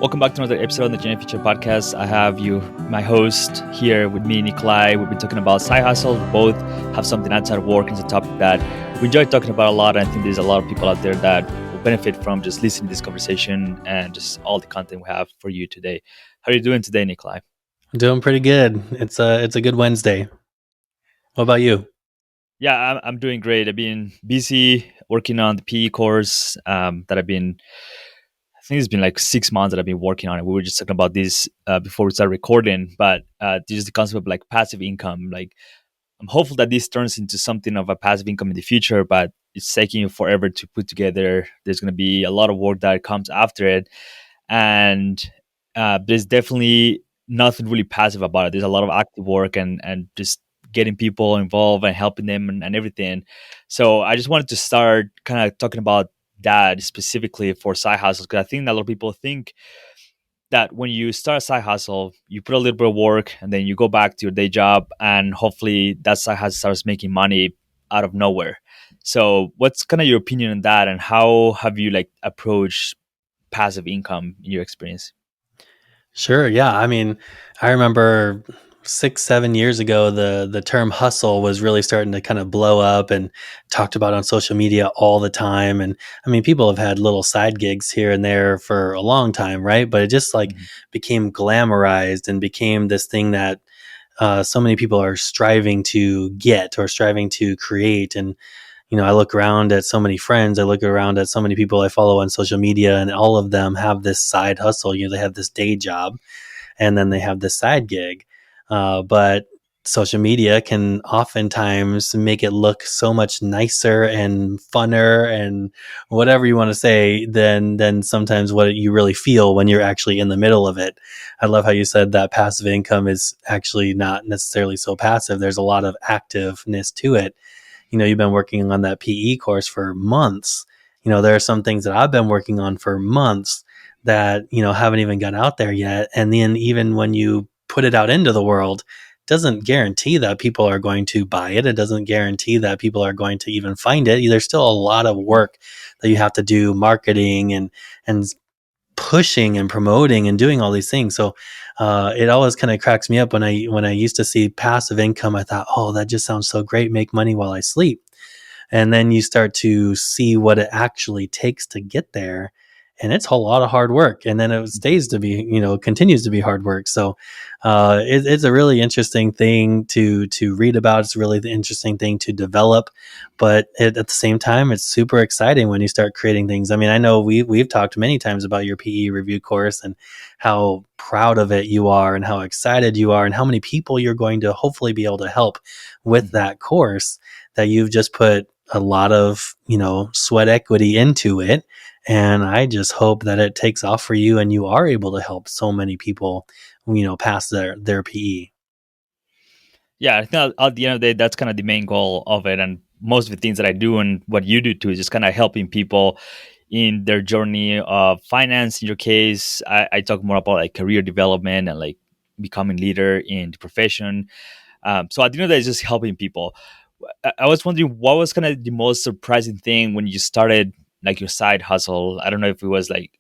Welcome back to another episode of the Gen Future Podcast. I have you, my host, here with me, Nicolai. We've been talking about side hustles. We both have something outside of work. It's a topic that we enjoy talking about a lot. And I think there's a lot of people out there that will benefit from just listening to this conversation and just all the content we have for you today. How are you doing today, Nicolai? I'm doing pretty good. It's a good Wednesday. What about you? Yeah, I'm doing great. I've been busy working on the PE course that I think it's been like 6 months that I've been working on it. We were just talking about this before we started recording, but this is the concept of like passive income. Like, I'm hopeful that this turns into something of a passive income in the future, but it's taking forever to put together. There's going to be a lot of work that comes after it. And there's definitely nothing really passive about it. There's a lot of active work and just getting people involved and helping them and everything. So I just wanted to start kind of talking about that specifically for side hustles, because I think that a lot of people think that when you start a side hustle, you put a little bit of work and then you go back to your day job, and hopefully that side hustle starts making money out of nowhere. So what's kind of your opinion on that, and how have you like approached passive income in your experience? Sure. Yeah. I remember 6, 7 years ago, the term hustle was really starting to kind of blow up and talked about on social media all the time. And people have had little side gigs here and there for a long time, right? But it just like Mhm. became glamorized and became this thing that so many people are striving to get or striving to create. And I look around at so many friends, I look around at so many people I follow on social media, and all of them have this side hustle. They have this day job and then they have this side gig. But social media can oftentimes make it look so much nicer and funner and whatever you want to say than sometimes what you really feel when you're actually in the middle of it. I love how you said that passive income is actually not necessarily so passive. There's a lot of activeness to it. You've been working on that PE course for months. There are some things that I've been working on for months that, haven't even got out there yet. And then even when you put it out into the world, it doesn't guarantee that people are going to buy it. It doesn't guarantee that people are going to even find it. There's still a lot of work that you have to do, marketing and pushing and promoting and doing all these things. So it always kind of cracks me up when I used to see passive income. I thought, oh, that just sounds so great. Make money while I sleep. And then you start to see what it actually takes to get there, and it's a lot of hard work, and then it stays to be, continues to be hard work. So it's a really interesting thing to read about. It's a really interesting thing to develop, but at the same time, it's super exciting when you start creating things. I know we've talked many times about your PE review course and how proud of it you are and how excited you are and how many people you're going to hopefully be able to help with Mhm. that course, that you've just put a lot of, sweat equity into it. And I just hope that it takes off for you and you are able to help so many people, pass their PE. Yeah, I think at the end of the day, that's kind of the main goal of it. And most of the things that I do and what you do too is just kind of helping people in their journey of finance. In your case, I talk more about like career development and like becoming leader in the profession. So at the end of the day, it's just helping people. I was wondering, what was kind of the most surprising thing when you started like your side hustle? I don't know if it was like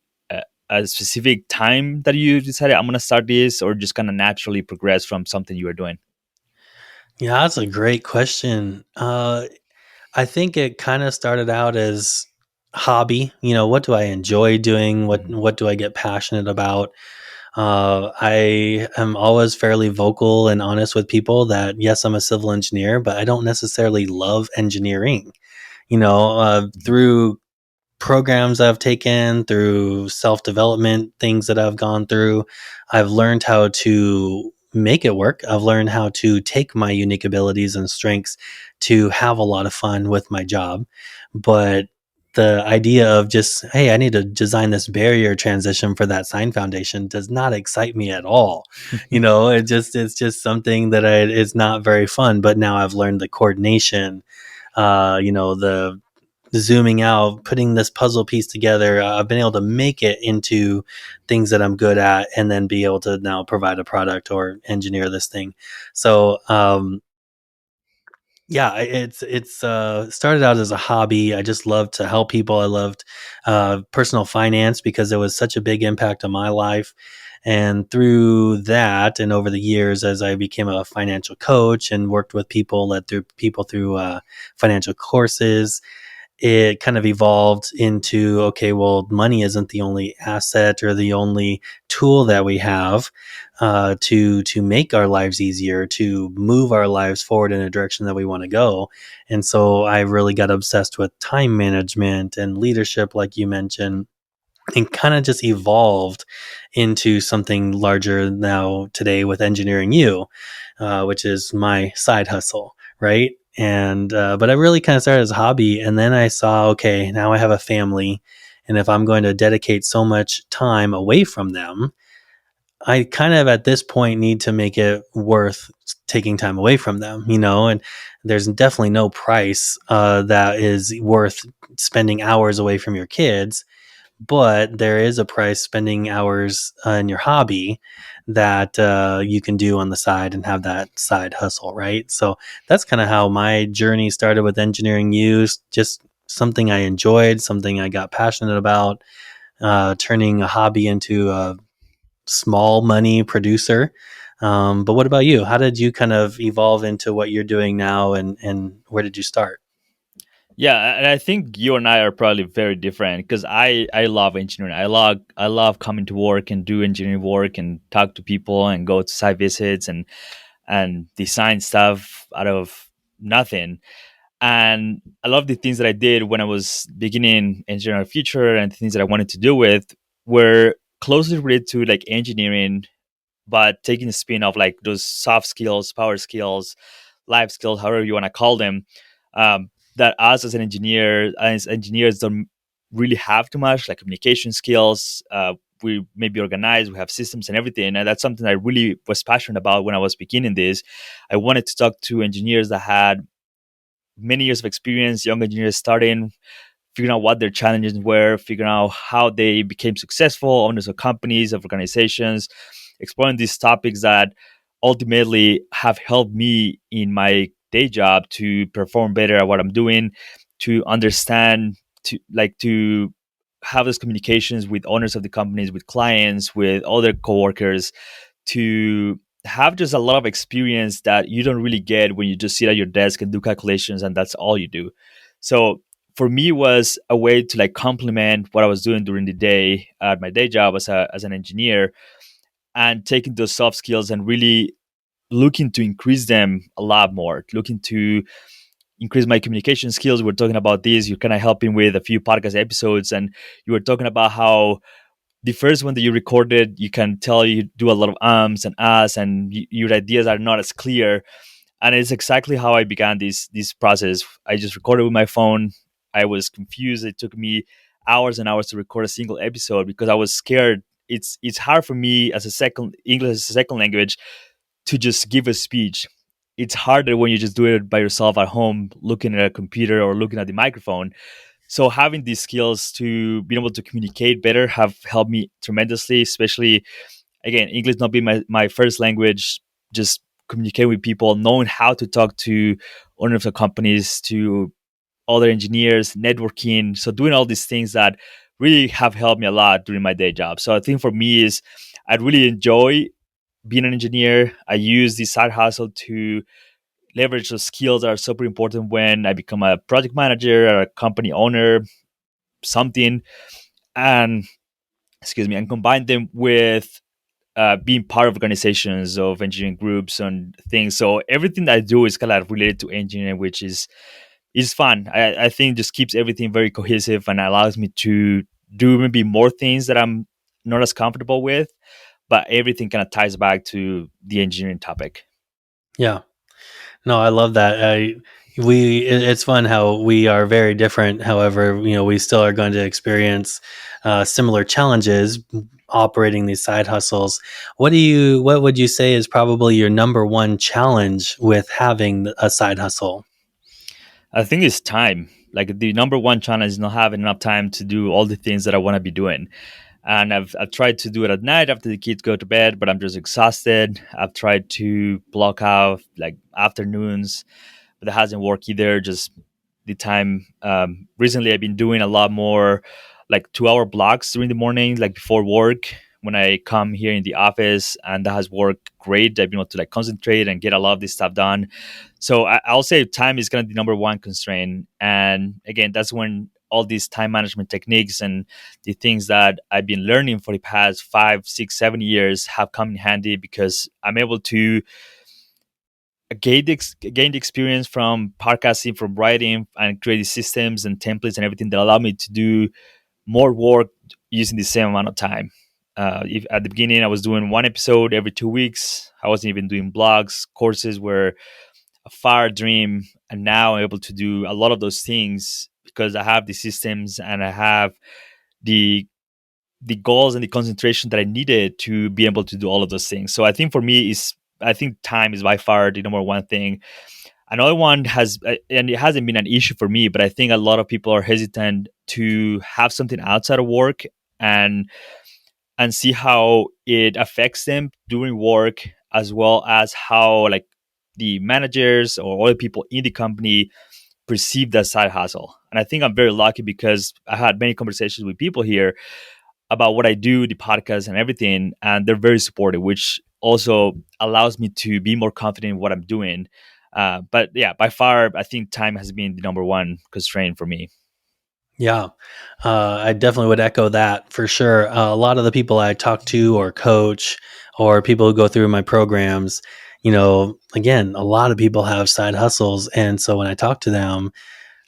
a specific time that you decided I'm going to start this, or just kind of naturally progress from something you were doing. Yeah, that's a great question. I think it kind of started out as hobby. What do I enjoy doing? What Mhm. what do I get passionate about? I am always fairly vocal and honest with people that yes, I'm a civil engineer, but I don't necessarily love engineering. Mhm. Through programs I've taken, through self development, things that I've gone through, I've learned how to make it work. I've learned how to take my unique abilities and strengths to have a lot of fun with my job. But the idea of just, hey, I need to design this barrier transition for that sign foundation does not excite me at all. It's just something that it's not very fun. But now I've learned the coordination, the zooming out, putting this puzzle piece together. I've been able to make it into things that I'm good at, and then be able to now provide a product or engineer this thing. So Yeah, it's started out as a hobby. I just loved to help people. I loved personal finance because it was such a big impact on my life. And through that, and over the years, as I became a financial coach and worked with people, led through people through financial courses, it kind of evolved into, okay, well, money isn't the only asset or the only tool that we have to make our lives easier, to move our lives forward in a direction that we want to go. And so I really got obsessed with time management and leadership, like you mentioned, and kind of just evolved into something larger now today with Engineering You, which is my side hustle, right? And but I really kind of started as a hobby, and then I saw, okay, now I have a family, and if I'm going to dedicate so much time away from them, I kind of at this point need to make it worth taking time away from them, you know. And there's definitely no price that is worth spending hours away from your kids, but there is a price spending hours in your hobby that you can do on the side and have that side hustle, right? So that's kind of how my journey started with engineering use, just something I enjoyed, something I got passionate about, turning a hobby into a small money producer. But what about you? How did you kind of evolve into what you're doing now, and where did you start? Yeah, and I think you and I are probably very different because I love engineering. I love coming to work and do engineering work and talk to people and go to site visits and design stuff out of nothing. And I love the things that I did when I was beginning engineering our future, and the things that I wanted to do with were closely related to like engineering, but taking the spin of like those soft skills, power skills, life skills, however you want to call them, that us as engineers don't really have too much, like communication skills. We may be organized, we have systems and everything. And that's something I really was passionate about when I was beginning this. I wanted to talk to engineers that had many years of experience, young engineers starting, figuring out what their challenges were, figuring out how they became successful owners of companies, of organizations, exploring these topics that ultimately have helped me in my day job to perform better at what I'm doing, to understand, to have those communications with owners of the companies, with clients, with other coworkers, to have just a lot of experience that you don't really get when you just sit at your desk and do calculations and that's all you do. So for me, it was a way to like complement what I was doing during the day at my day job as an engineer, and taking those soft skills and really looking to increase them a lot more, looking to increase my communication skills. We're talking about this. You're kind of helping with a few podcast episodes, and you were talking about how the first one that you recorded, you can tell you do a lot of ums and ahs, and your ideas are not as clear. And it's exactly how I began this process. I just recorded with my phone. I was confused. It took me hours and hours to record a single episode because I was scared. It's hard for me as a second English as a second language to just give a speech. It's harder when you just do it by yourself at home, looking at a computer or looking at the microphone. So having these skills to be able to communicate better have helped me tremendously, especially again, English not being my first language, just communicate with people, knowing how to talk to owners of companies, to other engineers, networking. So doing all these things that really have helped me a lot during my day job. So I think for me is I really enjoy being an engineer. I use this side hustle to leverage those skills that are super important when I become a project manager or a company owner, something, and excuse me, and combine them with being part of organizations of engineering groups and things. So everything that I do is kind of related to engineering, which is fun. I think just keeps everything very cohesive and allows me to do maybe more things that I'm not as comfortable with, but everything kind of ties back to the engineering topic. Yeah. No, I love that. It's fun how we are very different. However, you know, we still are going to experience similar challenges operating these side hustles. What would you say is probably your number one challenge with having a side hustle? I think it's time. Like the number one challenge is not having enough time to do all the things that I want to be doing. And I've tried to do it at night after the kids go to bed, but I'm just exhausted. I've tried to block out like afternoons, but that hasn't worked either. Just the time. Recently, I've been doing a lot more like 2 hour blocks during the morning, like before work when I come here in the office, and that has worked great. I've been able to like concentrate and get a lot of this stuff done. So I'll say time is going to be number one constraint. And again, that's when all these time management techniques and the things that I've been learning for the past 5, 6, 7 years have come in handy, because I'm able to gain the experience from podcasting, from writing, and creating systems and templates and everything that allow me to do more work using the same amount of time. If at the beginning I was doing one episode every 2 weeks, I wasn't even doing blogs. Courses were a far dream, and now I'm able to do a lot of those things because I have the systems and I have the the goals and the concentration that I needed to be able to do all of those things. So I think for me is I think time is by far the number one thing. Another one has, and it hasn't been an issue for me, but I think a lot of people are hesitant to have something outside of work and see how it affects them during work, as well as how like the managers or other people in the company perceive that side hustle. And I think I'm very lucky because I had many conversations with people here about what I do, the podcast and everything, and they're very supportive, which also allows me to be more confident in what I'm doing. But yeah, by far, I think time has been the number one constraint for me. Yeah, I definitely would echo that for sure. A lot of the people I talk to or coach or people who go through my programs, again, a lot of people have side hustles. And so when I talk to them,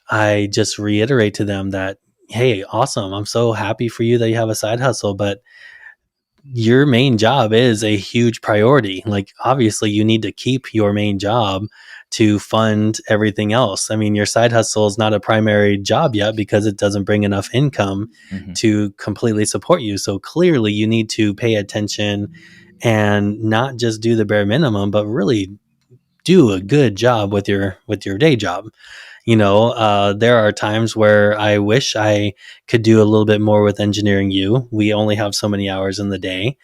I just reiterate to them that, hey, awesome. I'm so happy for you that you have a side hustle, but your main job is a huge priority. Like, obviously, you need to keep your main job to fund everything else. I mean, your side hustle is not a primary job yet because it doesn't bring enough income Hmm. to completely support you. So clearly, you need to pay attention and not just do the bare minimum, but really do a good job with your day job. There are times where I wish I could do a little bit more with EngineeringYOU. We only have so many hours in the day,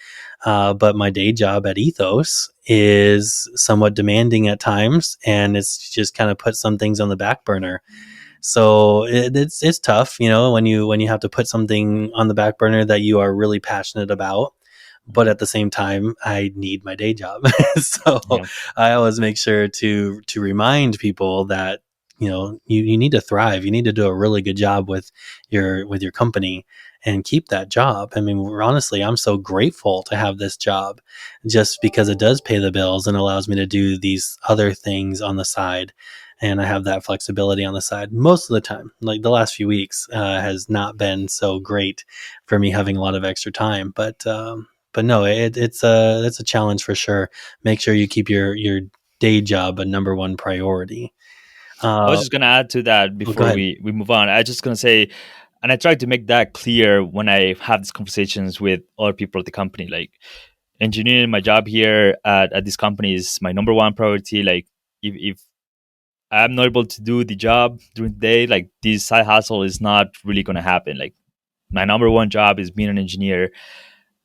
but my day job at Ethos is somewhat demanding at times, and it's just kind of put some things on the back burner. So it's tough, when you have to put something on the back burner that you are really passionate about. But at the same time, I need my day job. So Yeah. I always make sure to remind people that you need to thrive. You need to do a really good job with your company and keep that job. I mean, honestly, I'm so grateful to have this job just because it does pay the bills and allows me to do these other things on the side. And I have that flexibility on the side most of the time. Like the last few weeks has not been so great for me having a lot of extra time, but no, it's a challenge for sure. Make sure you keep your day job a number one priority. I was Uh, just gonna add to that well, go before ahead. we move on. I just gonna say, and I try to make that clear when I have these conversations with other people at the company. Like, engineering, my job here at this company is my number one priority. Like, if I'm not able to do the job during the day, like this side hustle is not really gonna happen. Like, my number one job is being an engineer.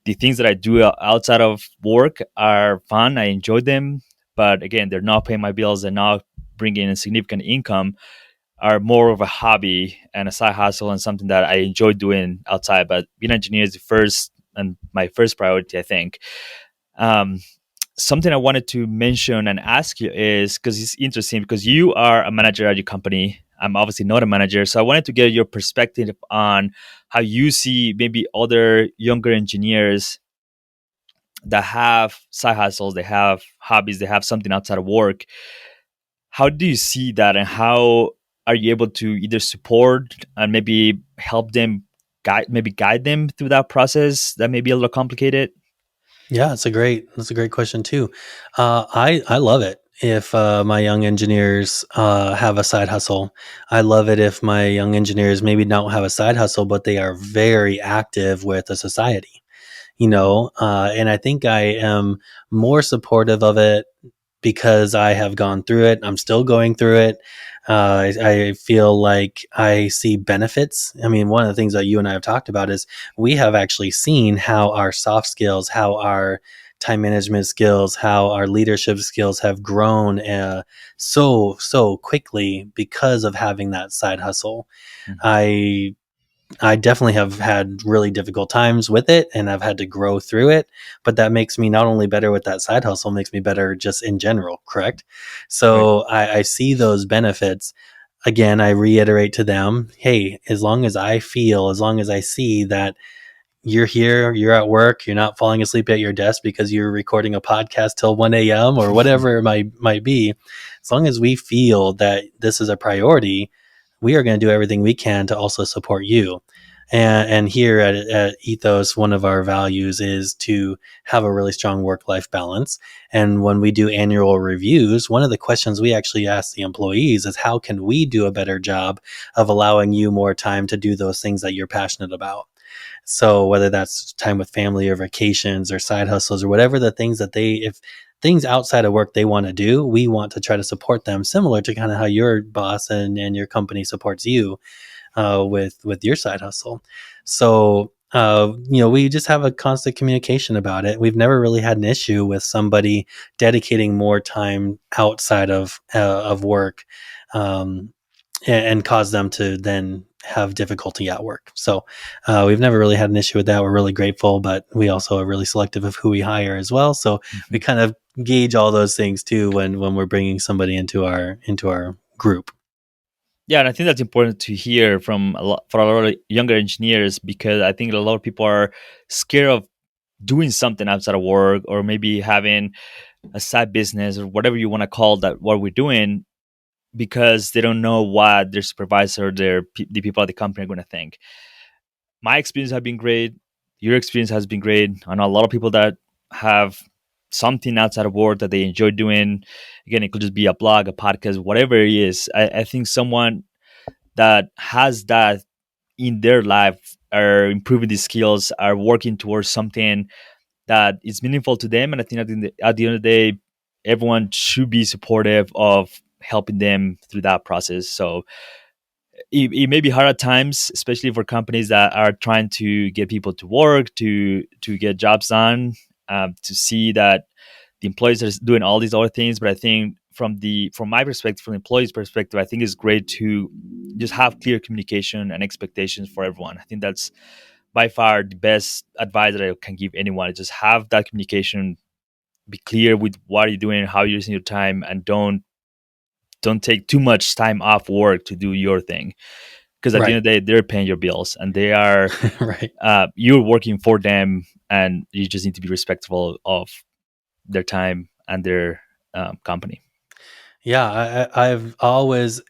The things that I do outside of work are fun. I enjoy them, but again, they're not paying my bills. They're not bringing in significant income. Are more of a hobby and a side hustle and something that I enjoy doing outside. But being an engineer is the first and my first priority, I think. Um, Something I wanted to mention and ask you is because it's interesting because you are a manager at your company. I'm obviously not a manager. So I wanted to get your perspective on how you see maybe other younger engineers that have side hustles, they have hobbies, they have something outside of work. How do you see that, and how are you able to either support and maybe help them guide them through that process that may be a little complicated? Yeah, that's a great question too. I love it if my young engineers have a side hustle. I love it if my young engineers maybe don't have a side hustle, but they are very active with the society. And I think I am more supportive of it because I have gone through it. I'm still going through it. I feel like I see benefits. I mean, one of the things that you and I have talked about is we have actually seen how our soft skills, how our time management skills, how our leadership skills have grown so quickly because of having that side hustle. Mhm. I I definitely have had really difficult times with it and I've had to grow through it, but that makes me not only better with that side hustle, makes me better just in general, correct? Right. So I see those benefits. Again, I reiterate to them, hey, as long as I feel, as long as I see that you're here, you're at work, you're not falling asleep at your desk because you're recording a podcast till 1 a.m. or whatever it might be, as long as we feel that this is a priority, we are going to do everything we can to also support you. And here at Ethos, one of our values is to have a really strong work life balance. And when we do annual reviews, one of the questions we actually ask the employees is how can we do a better job of allowing you more time to do those things that you're passionate about? So whether that's time with family or vacations or side hustles or whatever the things that if things outside of work they want to do, we want to try to support them similar to kind of how your boss and your company supports you with your side hustle. So we just have a constant communication about it. We've never really had an issue with somebody dedicating more time outside of work. And cause them to then have difficulty at work. So we've never really had an issue with that. We're really grateful, but we also are really selective of who we hire as well. So we Mhm. kind of gauge all those things too when we're bringing somebody into our group. Yeah, and I think that's important to hear from for a lot of younger engineers, because I think a lot of people are scared of doing something outside of work, or maybe having a side business or whatever you want to call that, what we're doing, because they don't know what their supervisor, the people at the company are going to think. My experience has been great. Your experience has been great. I know a lot of people that have something outside of work that they enjoy doing. Again, it could just be a blog, a podcast, whatever it is. I think someone that has that in their life are improving these skills, are working towards something that is meaningful to them. And I think at the end of the day, everyone should be supportive of helping them through that process. So it may be hard at times, especially for companies that are trying to get people to work, to get jobs done, to see that the employees are doing all these other things. But I think from my perspective, from the employee's perspective, I think it's great to just have clear communication and expectations for everyone. I think that's by far the best advice that I can give anyone. Is just have that communication, be clear with what you're doing, how you're using your time, and don't take too much time off work to do your thing, because at the end Right. of the day, they're paying your bills and they are Right. you're working for them, and you just need to be respectful of their time and their company. Yeah, I've always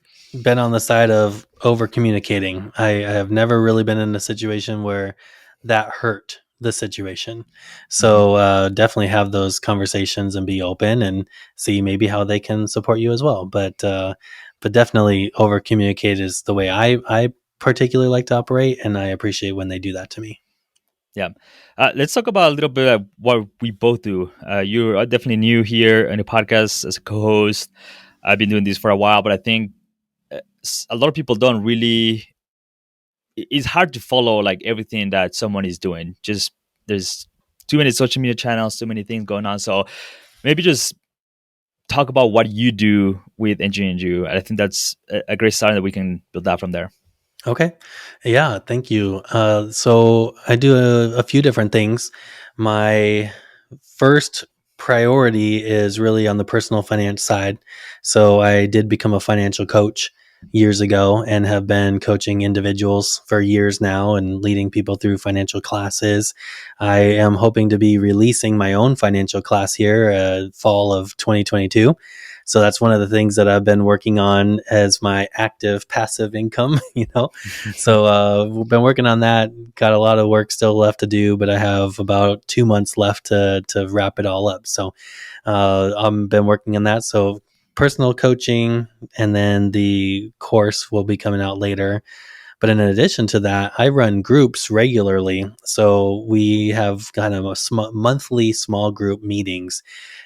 been on the side of over communicating. I have never really been in a situation where that hurt the situation. Mhm. So definitely have those conversations and be open and see maybe how they can support you as well. But definitely over communicate is the way I particularly like to operate, and I appreciate when they do that to me. Yeah. Let's talk about a little bit of what we both do. You're definitely new here in the podcast as a co-host. I've been doing this for a while, but I think a lot of people don't really. It's hard to follow like everything that someone is doing. Just there's too many social media channels, too many things going on. So maybe just talk about what you do with EngineeringYOU. I think that's a great start that we can build that from there. Okay. Yeah, thank you. So I do a few different things. My first priority is really on the personal finance side. So I did become a financial coach years ago and have been coaching individuals for years now and leading people through financial classes. I am hoping to be releasing my own financial class here fall of 2022. So that's one of the things that I've been working on as my active passive income, So we've been working on that. Got a lot of work still left to do, but I have about 2 months left to wrap it all up. So I've been working on that. So personal coaching, and then the course will be coming out later. But in addition to that, I run groups regularly. So we have kind of monthly small group meetings,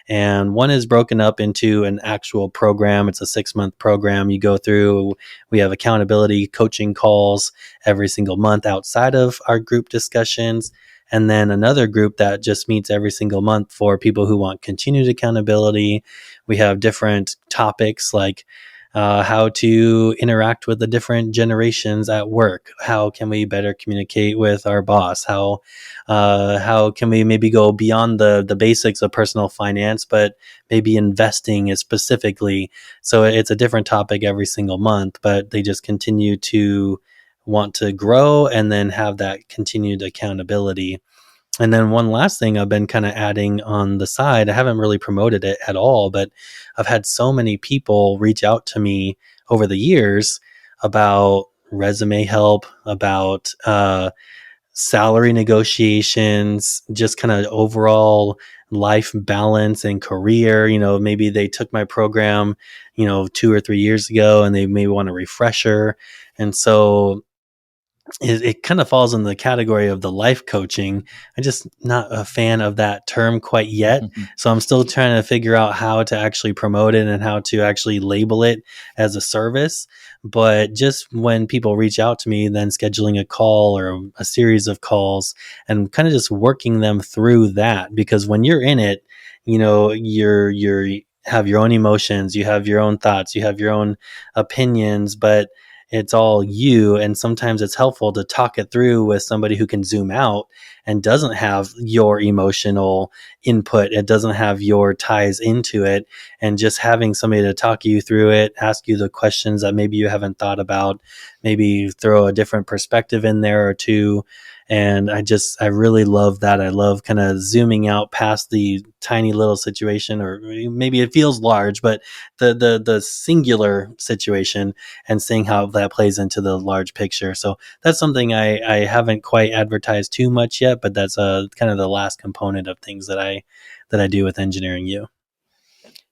and one is broken up into an actual program. It's a 6-month program you go through. We have accountability coaching calls every single month outside of our group discussions. and then another group that just meets every single month for people who want continued accountability. We have different topics like how to interact with the different generations at work. How can we better communicate with our boss? How can we maybe go beyond the basics of personal finance, but maybe investing is specifically. So it's a different topic every single month, but they just continue to want to grow and then have that continued accountability. And then one last thing I've been kind of adding on the side, I haven't really promoted it at all, but I've had so many people reach out to me over the years about resume help, about salary negotiations, just kind of overall life balance and career. Maybe they took my program, 2 or 3 years ago and they may want a refresher. And so it kind of falls in the category of the life coaching. I'm just not a fan of that term quite yet. So I'm still trying to figure out how to actually promote it and how to actually label it as a service. But just when people reach out to me, then scheduling a call or a series of calls and kind of just working them through that. Because when you're in it, you're have your own emotions, you have your own thoughts, you have your own opinions, but it's all you. And sometimes it's helpful to talk it through with somebody who can zoom out and doesn't have your emotional input. It doesn't have your ties into it. And just having somebody to talk you through it, ask you the questions that maybe you haven't thought about, maybe throw a different perspective in there or two. And I really love that. I love kind of zooming out past the tiny little situation, or maybe it feels large, but the singular situation, and seeing how that plays into the large picture. So that's something I haven't quite advertised too much yet, but that's kind of the last component of things that I do with Engineering You.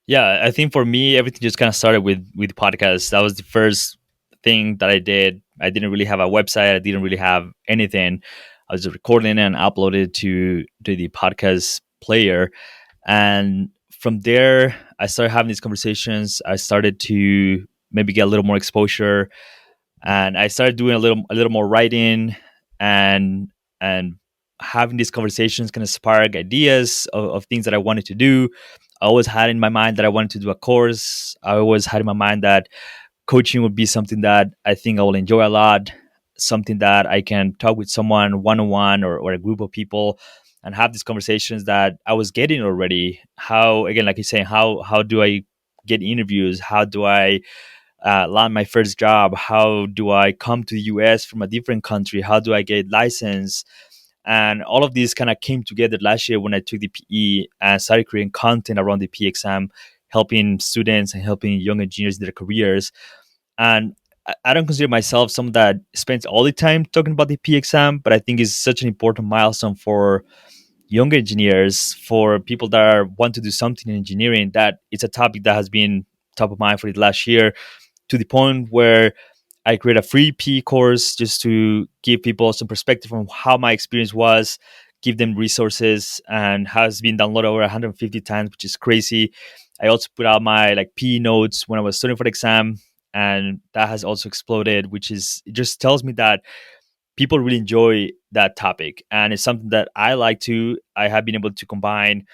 Yeah, I think for me, everything just kind of started with podcasts. That was the first thing that I did. I didn't really have a website. I didn't really have anything. I was just recording and uploaded it to the podcast player, and from there, I started having these conversations. I started to maybe get a little more exposure, and I started doing a little more writing, and and having these conversations kind of spark ideas of things that I wanted to do. I always had in my mind that I wanted to do a course. I always had in my mind that coaching would be something that I think I will enjoy a lot, something that I can talk with someone one on one or a group of people and have these conversations that I was getting already. How, again, like you're saying, how do I get interviews? How do I land my first job? How do I come to the US from a different country? How do I get licensed? And all of these kind of came together last year when I took the PE and started creating content around the PE exam, helping students and helping young engineers in their careers. And I don't consider myself someone that spends all the time talking about the PE exam, but I think it's such an important milestone for young engineers, for people that want to do something in engineering, that it's a topic that has been top of mind for the last year, to the point where I create a free PE course just to give people some perspective on how my experience was, give them resources, and has been downloaded over 150 times, which is crazy. I also put out my PE notes when I was studying for the exam, and that has also exploded, which is, it just tells me that people really enjoy that topic, and it's something that I like to. I have been able to combine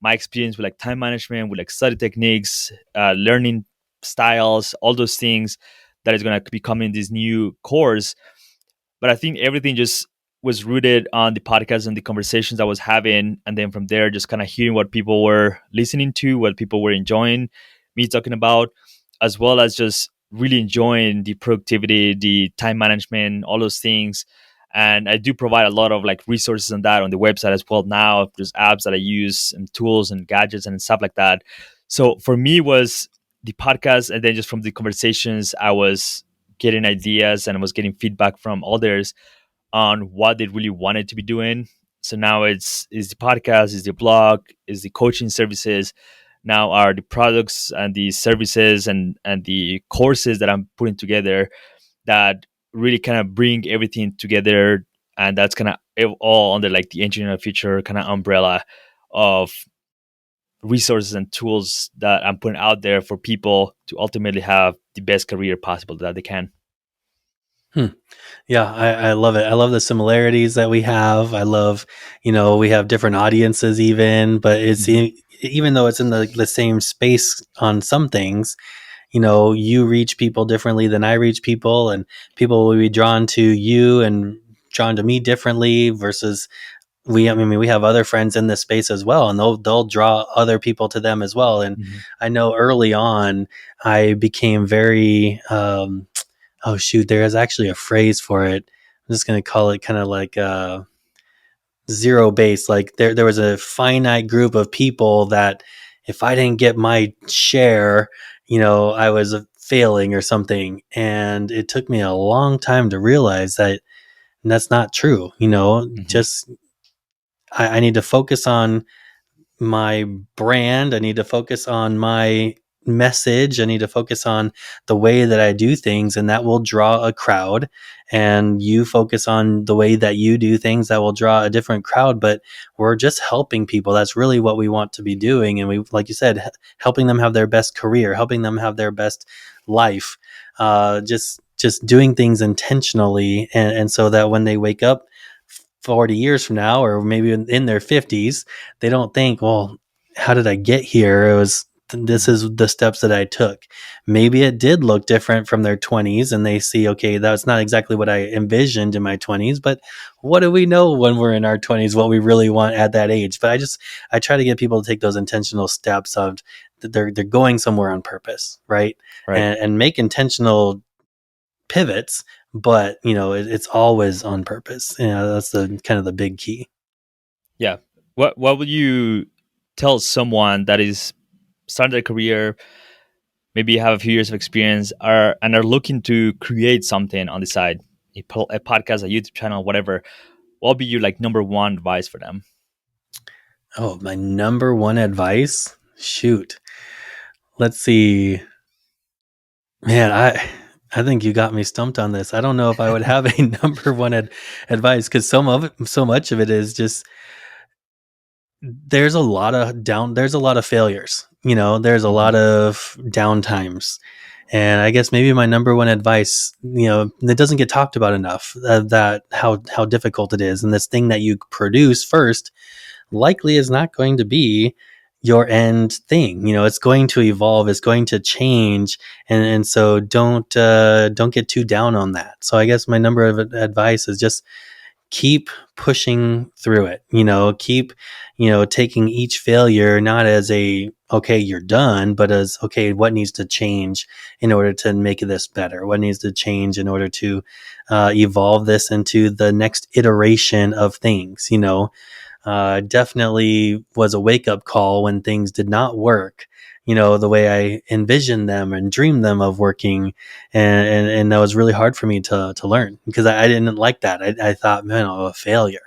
my experience with time management, with study techniques, learning styles, all those things that is going to be coming in this new course. But I think everything just was rooted on the podcast and the conversations I was having, and then from there, just kind of hearing what people were listening to, what people were enjoying me talking about, as well as just really enjoying the productivity, the time management, all those things. And I do provide a lot of resources on that on the website as well. Now there's apps that I use and tools and gadgets and stuff like that. So for me, it was the podcast, and then just from the conversations, I was getting ideas and I was getting feedback from others on what they really wanted to be doing. So now is the podcast, is the blog, is the coaching services. Now are the products and the services and the courses that I'm putting together that really kind of bring everything together, and that's kind of all under the engineering future kind of umbrella of resources and tools that I'm putting out there for people to ultimately have the best career possible that they can. Hmm. Yeah, I love it. I love the similarities that we have. I love, we have different audiences even, but Mhm. even though it's in the same space on some things, you reach people differently than I reach people, and people will be drawn to you and drawn to me differently versus I mean, we have other friends in this space as well, and they'll draw other people to them as well. And Mhm. I know early on, I became very, oh shoot, there is actually a phrase for it. I'm just going to call it kind of like zero base. Like there was a finite group of people that if I didn't get my share, I was failing or something. And it took me a long time to realize that that's not true. Mhm. Just I need to focus on my brand. I need to focus on my message. I need to focus on the way that I do things, and that will draw a crowd. And you focus on the way that you do things, that will draw a different crowd. But we're just helping people. That's really what we want to be doing. And we, like you said, helping them have their best career, helping them have their best life. Just doing things intentionally, and so that when they wake up 40 years from now, or maybe in their 50s, they don't think, well, how did I get here? It was, this Mhm. is the steps that I took. Maybe it did look different from their 20s, and they see, okay, that's not exactly what I envisioned in my 20s, but what do we know when we're in our 20s, what we really want at that age? But I try to get people to take those intentional steps of that they're going somewhere on purpose, right? Right. And make intentional pivots, but it's always on purpose. That's the kind of the big key. Yeah. What would you tell someone that is starting their career, maybe have a few years of experience, are looking to create something on the side, a podcast, a YouTube channel, whatever? What would be your like number one advice for them? Oh, my number one advice. Shoot. Let's see. Man, I think you got me stumped on this. I don't know if I would have a number one advice, because so much of it is just there's a lot of failures. There's a Hmm. lot of downtimes. And I guess maybe my number one advice, that doesn't get talked about enough, that how difficult it is, and this thing that you produce first likely is not going to be your end thing. It's going to evolve, it's going to change, and so don't get too down on that. So I guess my number of advice is just keep pushing through it. Keep taking each failure not as a okay, you're done, but as okay, what needs to change in order to make this better, what needs to change in order to evolve this into the next iteration of things. Definitely was a wake up call when things did not work, the way I envisioned them and dreamed them of working. And that was really hard for me to learn, because I didn't like that. I thought, man, I'm a failure.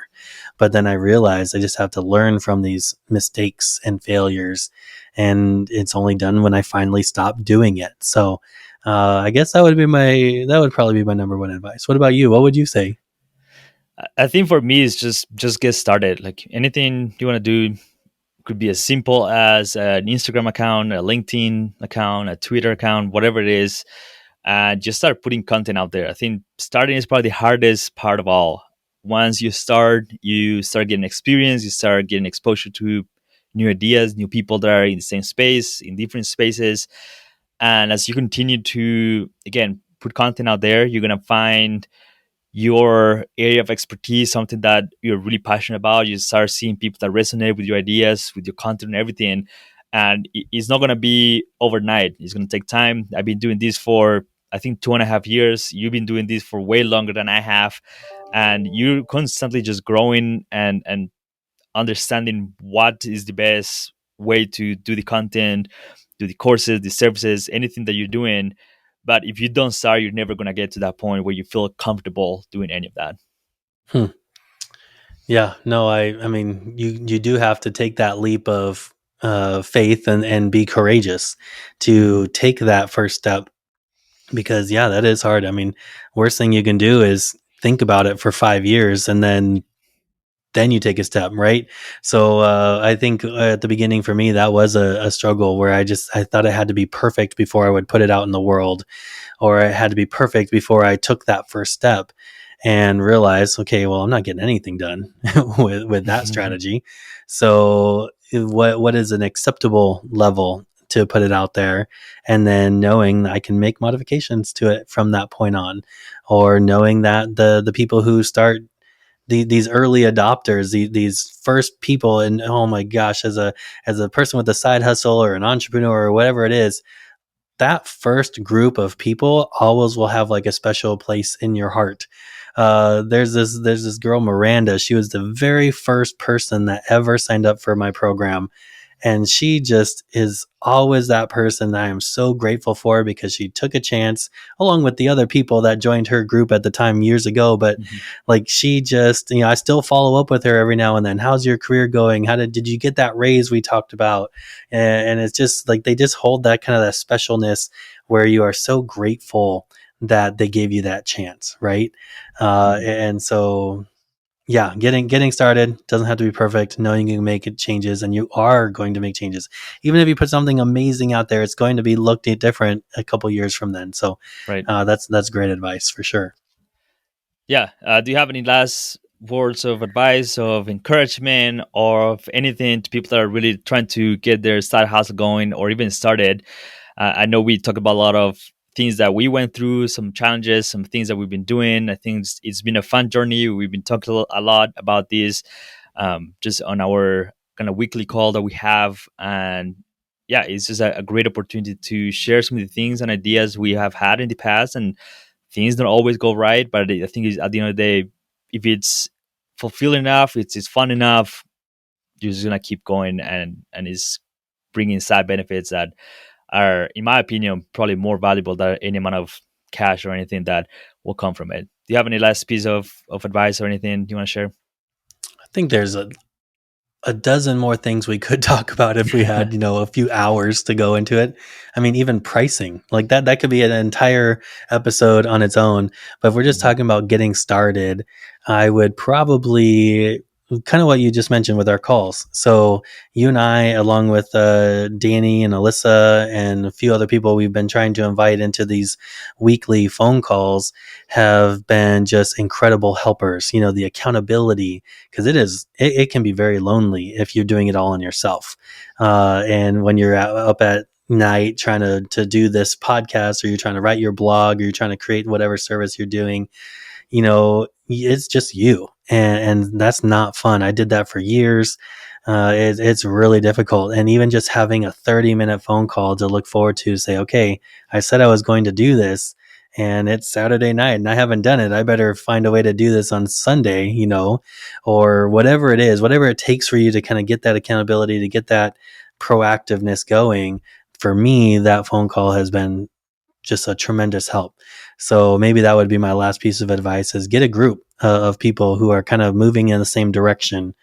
But then I realized I just have to learn from these mistakes and failures. And it's only done when I finally stop doing it. So, I guess that would probably be my number one advice. What about you? What would you say? I think for me, it's just get started. Like anything you want to do could be as simple as an Instagram account, a LinkedIn account, a Twitter account, whatever it is. Just start putting content out there. I think starting is probably the hardest part of all. Once you start getting experience, you start getting exposure to new ideas, new people that are in the same space, in different spaces. And as you continue to, again, put content out there, you're going to find your area of expertise, something that you're really passionate about. You start seeing people that resonate with your ideas, with your content and everything. And it's not going to be overnight. It's going to take time. I've been doing this for, I think, 2.5 years. You've been doing this for way longer than I have. And you're constantly just growing and understanding what is the best way to do the content, do the courses, the services, anything that you're doing. But if you don't start, you're never going to get to that point where you feel comfortable doing any of that. Hmm. Yeah, no, I mean, you do have to take that leap of faith, and be courageous Hmm. to take that first step, because yeah, that is hard. I mean, worst thing you can do is think about it for 5 years and then then you take a step, right? So I think at the beginning for me, that was a struggle where I thought it had to be perfect before I would put it out in the world, or it had to be perfect before I took that first step, and realized, okay, well, I'm not getting anything done with that strategy. So what is an acceptable level to put it out there, and then knowing I can make modifications to it from that point on, or knowing that the people who start these early adopters, these first people, and oh my gosh, as a person with a side hustle or an entrepreneur or whatever it is, that first group of people always will have like a special place in your heart. There's this girl, Miranda. She was the very first person that ever signed up for my program, and she just is always that person that I am so grateful for, because she took a chance along with the other people that joined her group at the time years ago. But Mhm. like, she just, I still follow up with her every now and then. How's your career going? Did you get that raise we talked about? And it's just like, they just hold that kind of that specialness where you are so grateful that they gave you that chance. Right. Mhm. And so, yeah, getting started doesn't have to be perfect. Knowing you can make it changes, and you are going to make changes. Even if you put something amazing out there, it's going to be looked at different a couple years from then. So Right. that's great advice for sure. Yeah. Do you have any last words of advice, of encouragement, or of anything to people that are really trying to get their side hustle going or even started? I know we talk about a lot of things that we went through, some challenges, some things that we've been doing. I think it's been a fun journey. We've been talking a lot about this, just on our kind of weekly call that we have. And yeah, it's just a great opportunity to share some of the things and ideas we have had in the past. And things don't always go right, but I think at the end of the day, if it's fulfilling enough, it's fun enough, you're just gonna keep going, and it's bringing side benefits that are, in my opinion, probably more valuable than any amount of cash or anything that will come from it. Do you have any last piece of advice or anything you want to share? I think there's a dozen more things we could talk about if we had, a few hours to go into it. I mean, even pricing, like that could be an entire episode on its own. But if we're just Mhm. talking about getting started, I would probably, kind of what you just mentioned with our calls. So you and I, along with Danny and Alyssa and a few other people we've been trying to invite into these weekly phone calls, have been just incredible helpers. The accountability, because it can be very lonely if you're doing it all on yourself. And when you're up at night trying to do this podcast, or you're trying to write your blog, or you're trying to create whatever service you're doing, it's just you. And that's not fun. I did that for years. It's really difficult. And even just having a 30-minute phone call to look forward to, say, okay, I said I was going to do this, and it's Saturday night and I haven't done it. I better find a way to do this on Sunday, or whatever it is, whatever it takes for you to kind of get that accountability, to get that proactiveness going. For me, that phone call has been just a tremendous help. So maybe that would be my last piece of advice: is get a group of people who are kind of moving in the same direction.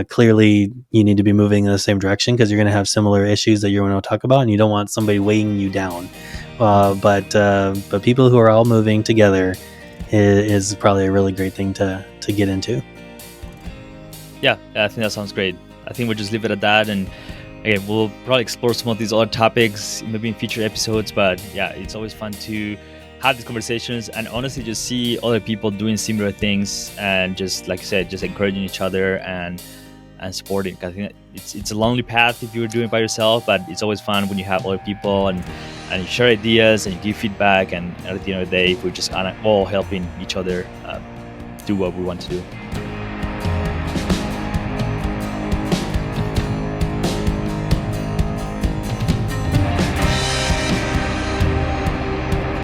Clearly, you need to be moving in the same direction, because you're going to have similar issues that you're going to talk about, and you don't want somebody weighing you down. Mhm. But people who are all moving together is probably a really great thing to get into. Yeah, I think that sounds great. I think we'll just leave it at that. And again, we'll probably explore some of these other topics maybe in future episodes. But yeah, it's always fun to have these conversations and honestly just see other people doing similar things, and just like I said, just encouraging each other and supporting. I think it's a lonely path if you're doing it by yourself, but it's always fun when you have other people and you share ideas and you give feedback. And at the end of the day, we're just kind of all helping each other do what we want to do.